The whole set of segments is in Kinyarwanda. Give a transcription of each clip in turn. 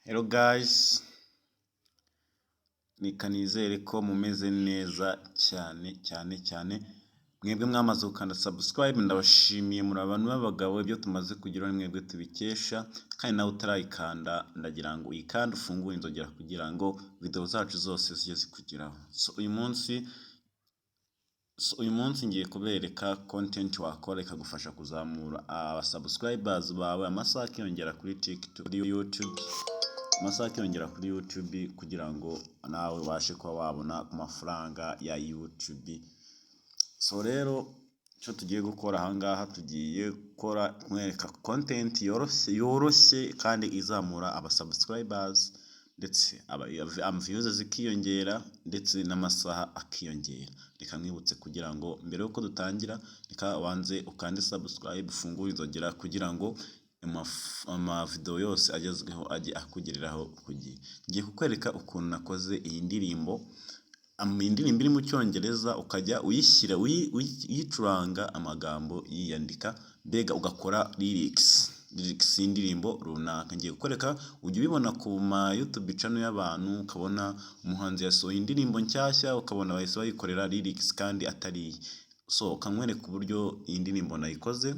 Hello guys, nizere ko mumeze neza cyane mwebwe mwamaze gukanda subscribe ndabashimiye muri abantu b'abagabo ibyo tumaze kugira ni mwebwe tubikesha kandi nawe utarayikanda ndagira ngo uyikande ufungure inzogera kugira ngo video zacu zose zijye zikugeraho. Uyu munsi ngiye kubereka content wakora ikagufasha kuzamura subscribers bawe amasaha akiyongera kuri TikTok, YouTube, amasaha akiyongera kuri YouTube kugira ngo nawe ubashe kuba wabona ku mafaranga ya YouTube. So rero icyo tugiye gukora ahangaha tugiye gukora mwereka content yoroshye kandi izamura subscribers ndetse views zikiyongera ndetse n'amasaha akiyongera. Reka mwibutse kugira ngo mbere yuko dutangira reka wanze ukande subscribe ufungure inzogera kugira ngo video yose agezweho ajye akugereraho ku gihe. Ngiye kukwereka ukuntu nakoze iyi ndirimbo iri mu cyongereza ukajya uyishyira uyicuranga amagambo yiyandika mbega ugakora lyrics y'indirimbo runaka. Ngiye kukwereka ujye ubibona ku ma YouTube channel y'abantu ukabona umuhanzi yasohoye indirimbo nshyashya ukabona bahise bayikorera lyrics kandi atari. So kankwereka uburyo iyi ndirimbo nayikoze.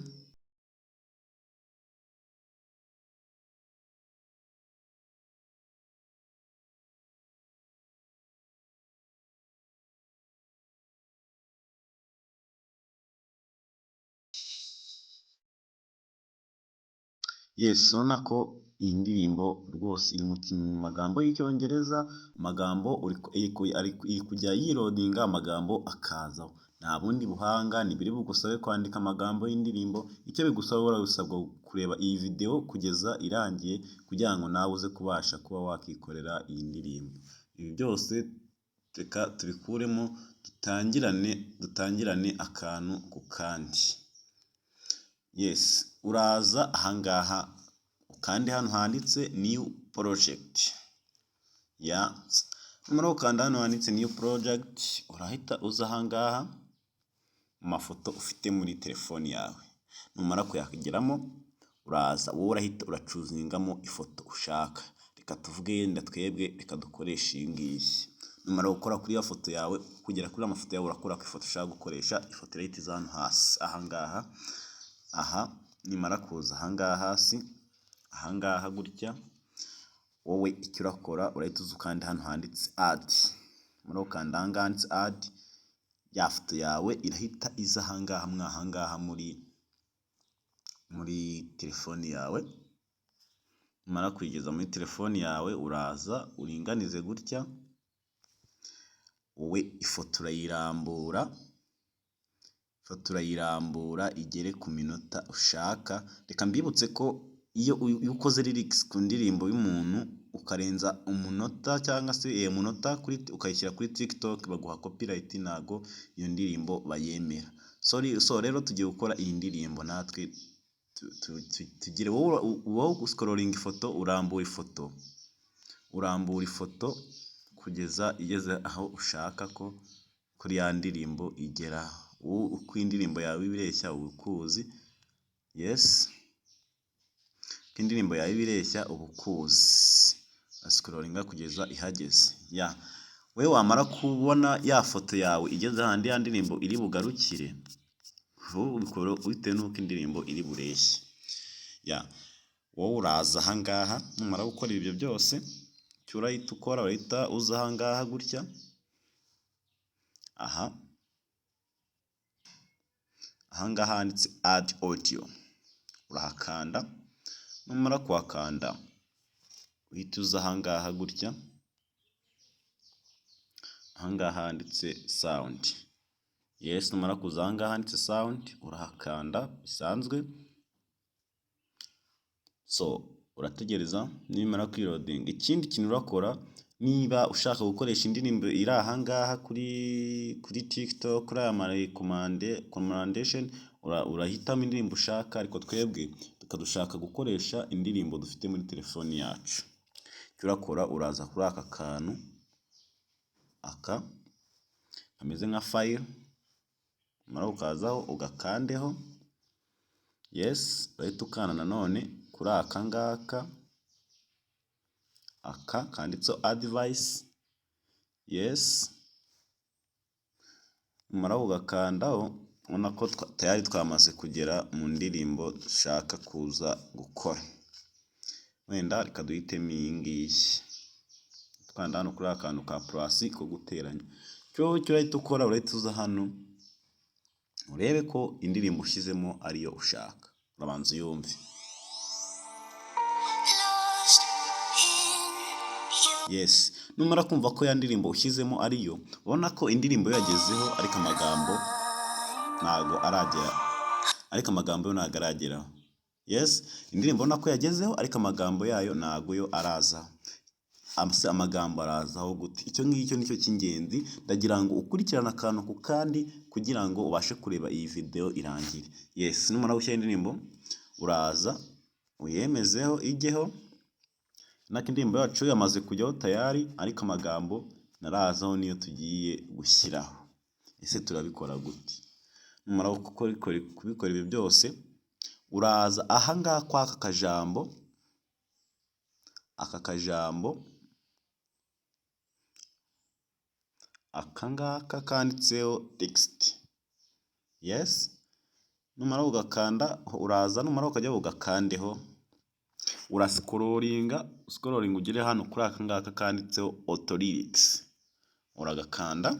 Yes, urabona ko iyi ndirimbo rwose iri mu magambo y'icyongereza, amagambo iri kujya yirodinga amagambo akazaho. Nta bundi buhanga ntibiri bugusabe kwandika amagambo y'indirimbo, icyo bigusaba urasabwa kureba iyi video kugeza irangiye kugira ngo nawe uze kubasha kuba wakikorera iyi ndirimbo. Ibi byose reka tubikuremo dutangirane akantu ku kandi. Yes, uraza ahangaha ukande hano handitse new project. Numara ukanda hano handitse new project urahita uza ahangaha mu mafoto ufite muri telefone yawe. Numara kuyageramo uraza wowe urahita uracuzingamo ifoto ushaka. Reka tuvuge yenda twebwe reka dukoresha iyi ngiyi. Numara gukora kuri ya foto yawe kugera kuri amafoto yawe urakora ku ifoto ushaka gukoresha, ifoto irahita iza hano hasi ahangaha. Nimara kuza ahangaha hasi ahangaha gutya wowe icyo urakora urahita uza ukanda hano handitse add. Muri ukanda ahangaha handitse add ya foto yawe irahita iza ahangaha muri telefone yawe. Nimara kuyigeza muri telefone yawe uraza uringanize gutya wowe ifoto urayirambura igere ku minota ushaka. Reka mbibutse ko iyo ukoze lyrics ku ndirimbo y'umuntu ukarenza umunota cyangwa se umunota ukayishyira kuri TikTok baguha copyright, ntago iyo ndirimbo bayemera. So rero tugiye gukora iyi ndirimbo natwe tugire wowe scrolling ifoto urambura ifoto kugeza igeze aho ushaka ko kuri ya ndirimbo igera. Uko indirimbo yawe ibireshya ubukuzi. Yes, indirimbo yawe ibireshya ubukuzi scrollinga kugeza ihageze. Wewe wamara kubona ya foto yawe igeze ahandi ya ndirimbo iri bugarukire ubikora bitewe nuko indirimbo iri bureshye. Wowe uraza ahangaha numara gukora ibyo byose icyo urahita ukora urahita uza ahangaha gutya ahangaha handitse add audio urahakanda. Numara kuhakanda uhita uza ahangaha gutya ahangaha handitse sound. Yes, numara kuza ahangaha handitse sound urahakanda bisanzwe. So urategereza nimara kwirodinga. Ikindi kintu urakora niba ushaka gukoresha indirimbo iri ahangaha kuri TikTok kuri aya recommendation urahitamo indirimbo ushaka, ariko twebwe dushaka gukoresha indirimbo dufite muri telefone yacu. Icyo urakora uraza kuri aka kantu kameze nka file, numara ukazaho ugakandeho. Yes, urahita ukanda nanone kuri aka ngaka aka kanditseho advice, yes, numara kugakandaho ubona ko tayari twamaze kugera mu ndirimbo dushaka kuza gukora. Wenda reka duhitemo iyi ngiyi, twanda hano kuri akantu ka plus ko guteranya. Cyo urahita ukora, urahita uza hano urebe ko indirimbo ushyizemo ariyo ushaka, urabanza uyumve. Yes, numara kumva ko ya ndirimbo ushyizemo ariyo, ubona ko indirimbo yagezeho ariko amagambo ntago arageraho. Yes, indirimbo ubona ko yagezeho ariko amagambo yayo ntago yo araza. Amagambo arazaho gute? Icyo ngicyo nicyo cy'ingenzi, ndagira ngo ukurikirane akantu ku kandi kugira ngo ubashe kureba iyi video irangire. Yes, numara gushyira indirimbo uraza uyemezeho ijyeho. Nako indirimbo yacu yamaze kujyaho tayari ariko amagambo narazaho niyo tugiye gushyiraho. Ese turabikora gute? Numara kubikora ibi byose, uraza ahangaha kwa aka kajambo akangaka kanditseho text. Yes, numara ugakanda uraza, numara ukajya ugakandeho, urascrollinga ugere hano kuri aka ngaka kanditseho auto lyrics, uragakanda.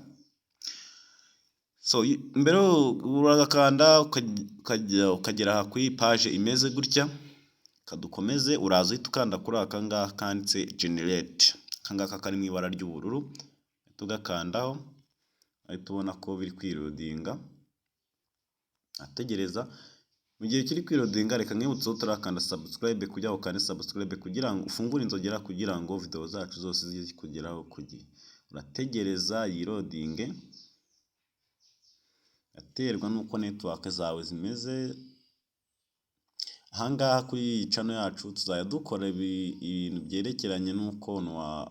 So mbere uragakanda ukagera kuri page imeze gutya, kadukomeze uraza uhita ukanda kuri aka ngaka kanditse generate, aka ngaka kari mu ibara ry'ubururu, tugakandaho ahita ubona ko biri kwirodinga. Ategereza mu gihe kiri kwirodinga, reka nkibutse utarakanda subscribe kujya ukande subscribe kugira ngo ufungure inzogera kugira ngo video zacu zose zijye kugeraho ku gihe. Urategereza yirodinge, aterwa nuko network zawe zimeze. Ahangaha kuri iyi channel yacu tuzajya dukora ibintu byerekeranye n'uko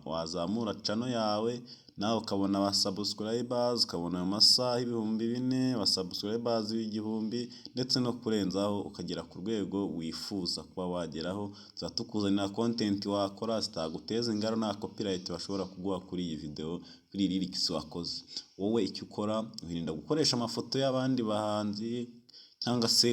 wazamura channel yawe, nawe ukabona aba subscribers, ukabona amasaha 4000, aba subscribers 1000, ndetse no kurenzaho ukagera ku rwego wifuza kuba wageraho. Tuzatukuzanira content wakora zitaguteza ingaro na copyright bashobora kuguha kuri iyi video, kuri lyrics wakoze. Wowe icyo ukora uhirinda gukoresha amafoto y'abandi bahanzi, cyangwa se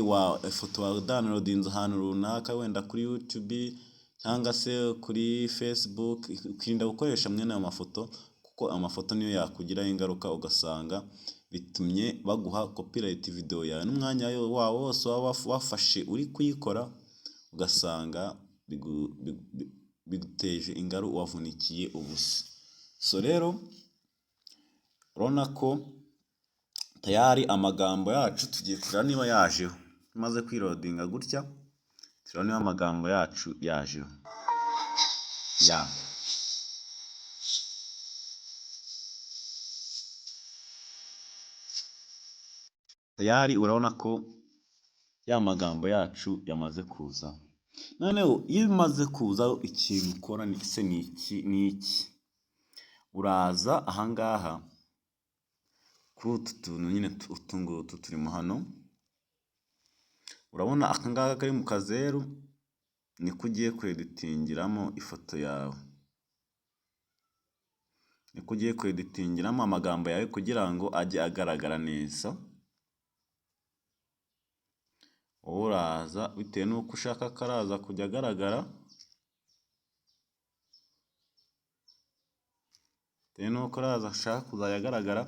ifoto wa downloadinze ahantu runaka, wenda kuri YouTube cyangwa se kuri Facebook. Ukirinda gukoresha mwene ayo mafoto, kuko amafoto niyo yakugiraho ingaruka ugasanga bitumye baguha copyright video yawe, n'umwanya wawe wose wafashe uri kuyikora ugasanga biguteje ingaro, wavunikiye ubusa. So rero urabona ko tayari amagambo yacu tugiye kureba niba yajeho. Tumaze kwirodinga gutya, turabona niba amagambo yacu yajeho. Tayari urabona ko ya magambo yacu yamaze kuza. Noneho iyo bimaze kuza, ikintu ukora ni iki? Uraza ahangaha kuri utu tuntu nyine utungutu turimo hano, urabona aka ngaka kari mu kazeru, niko ugiye kweditingiramo ifoto yawe, niko ugiye kweditingiramo amagambo yawe kugira ngo ajye agaragara neza. Uraza bitewe n'uko ushaka karaza kujya agaragara, bitewe n'uko ushaka kuzajya agaragara,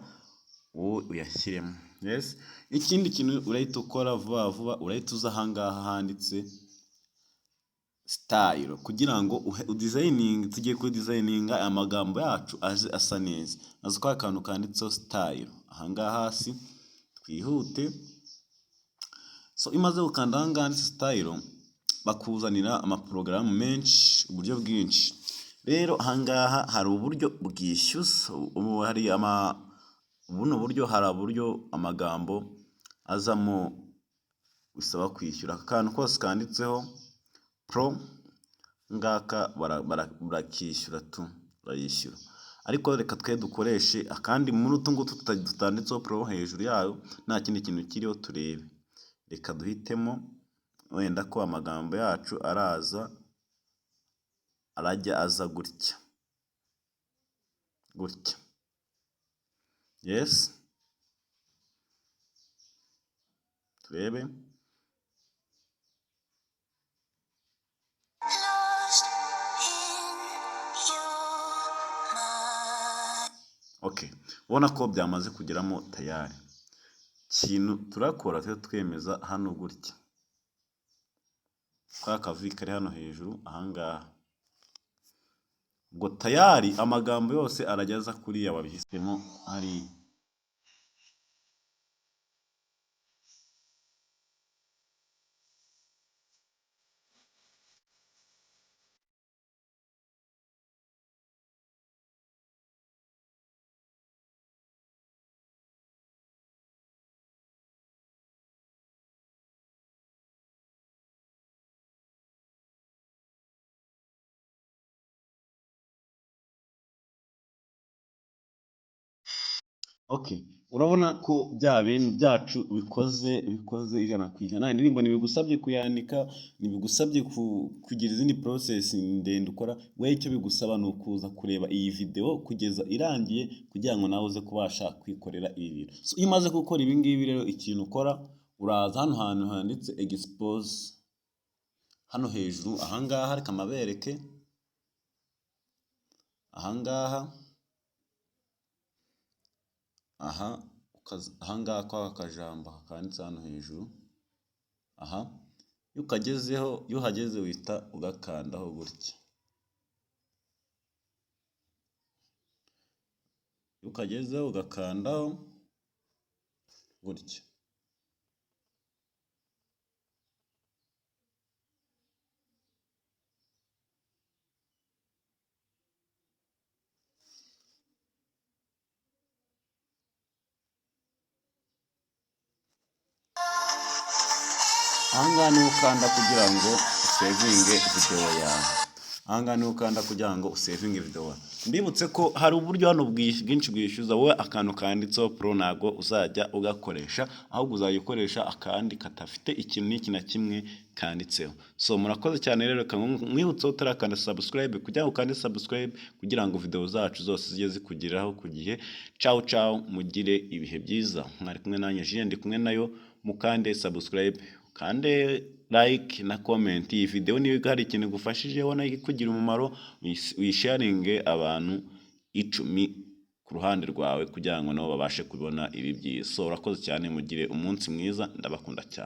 wowe uyashyiremo. Yes, ikindi kintu urahita ukora vuba vuba, urahita uza ahangaha handitse style kugira ngo tugiye ku designinga amagambo yacu aje asa neza. Nazo kwa kantu kanditseho style ahangaha hasi, twihute. So imaze gukanda ahangaha handitse style, bakuzanira amaporogaramu menshi, uburyo bwinshi. Rero ahangaha hari uburyo bwishyuza, buno buryo hari uburyo amagambo azamo bisaba kwishyura. Akantu kose kanditseho pro ngaka barakishyura barayishyura. Ariko reka twe dukoreshe akandi muri utu ngutu tutanditseho pro hejuru yayo, nta kindi kintu kiriho. Turebe, reka duhitemo wenda ko amagambo yacu araza arajya aza gutya gutya. Yes, turebe. Okay, ubona ko byamaze kugeramo tayari. Ikintu turakora tujye twemeza hano gutya, ka kavi kari hano hejuru ahangaha. Ubwo tayari amagambo yose arajya aza kuriya wabihisemo hariya. Okay, urabona ko bya bintu byacu bikoze ijana ku ijana. Indirimbo ntibigusabye kuyandika, ntibigusabye kugira izindi process ndende ukora. We icyo bigusaba ni ukuza kureba iyi video kugeza irangiye kugira ngo nawe uze kubasha kwikorera ibi bintu. So iyo umaze gukora ibi ngibi rero, ikintu ukora uraza hano hantu handitse expose hano hejuru ahangaha, reka mabereke ahangaha. Aha ahangaha kwa kajambo kanditse hano hejuru. Aha iyo ukagezeho, iyo uhageze wita ugakandaho gutya. Iyo ukagezeho ugakandaho gutya. Ahangaha niho ukanda kugira ngo usevinge video yawe. Ahangaha niho ukanda kugira ngo usevinge video yawe. Mbibutse ko hari uburyo hano bwinshi bwishyuza. Wowe akantu kanditseho pro ntago uzajya ugakoresha, ahubwo uzajya ukoresha akandi katafite ikintu n'iki na kimwe kanditseho. So murakoze cyane rero, mwibutseho utarakanda subscribe kugira ngo ukande subscribe kugira ngo video zacu zose zijye zikugeraho ku gihe. Ciao ciao, mugire ibihe byiza. Mwari kumwe nanjye Jean, ndi kumwe nayo. Mukande subscribe, kande like na comment. Iyi video niba hari ikintu gufashije ubona kugira umumaro, wisharinge abantu 10 ku ruhande rwawe kugira ngo nabo babashe kubona ibi byiza. So urakoze cyane, mugire umunsi mwiza, ndabakunda cyane.